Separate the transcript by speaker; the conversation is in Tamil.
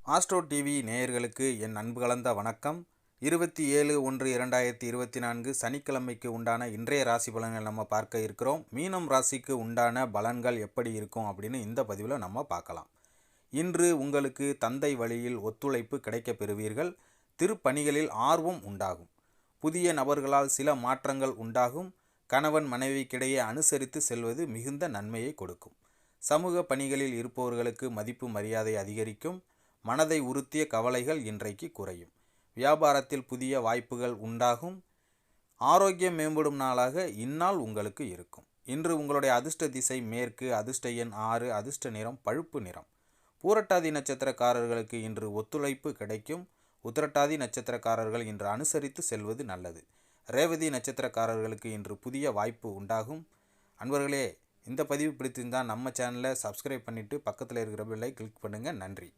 Speaker 1: ஆஸ்ட்ரோ டிவி நேயர்களுக்கு என் அன்பு கலந்த வணக்கம். 27/1/2024 சனிக்கிழமைக்கு உண்டான இன்றைய ராசி பலன்கள் நம்ம பார்க்க இருக்கிறோம். மீனம் ராசிக்கு உண்டான பலன்கள் எப்படி இருக்கும் அப்படின்னு இந்த பதிவில் நம்ம பார்க்கலாம். இன்று உங்களுக்கு தந்தை வழியில் ஒத்துழைப்பு கிடைக்கப் பெறுவீர்கள். திருப்பணிகளில் ஆர்வம் உண்டாகும். புதிய நபர்களால் சில மாற்றங்கள் உண்டாகும். கணவன் மனைவிக்கிடையே அனுசரித்து செல்வது மிகுந்த நன்மையை கொடுக்கும். சமூக பணிகளில் இருப்பவர்களுக்கு மதிப்பு மரியாதை அதிகரிக்கும். மனதை உறுத்திய கவலைகள் இன்றைக்கு குறையும். வியாபாரத்தில் புதிய வாய்ப்புகள் உண்டாகும். ஆரோக்கியம் மேம்படும் நாளாக இந்நாள் உங்களுக்கு இருக்கும். இன்று உங்களுடைய அதிர்ஷ்ட திசை மேற்கு, அதிர்ஷ்ட எண் 6, அதிர்ஷ்ட நிறம் பழுப்பு நிறம். பூரட்டாதி நட்சத்திரக்காரர்களுக்கு இன்று ஒத்துழைப்பு கிடைக்கும். உத்திரட்டாதி நட்சத்திரக்காரர்கள் இன்று அனுசரித்து செல்வது நல்லது. ரேவதி நட்சத்திரக்காரர்களுக்கு இன்று புதிய வாய்ப்பு உண்டாகும். அன்பர்களே, இந்த பதிவு பிடித்திருந்தால் நம்ம சேனலை சப்ஸ்கிரைப் பண்ணிவிட்டு பக்கத்தில் இருக்கிற பெல்லை கிளிக் பண்ணுங்கள். நன்றி.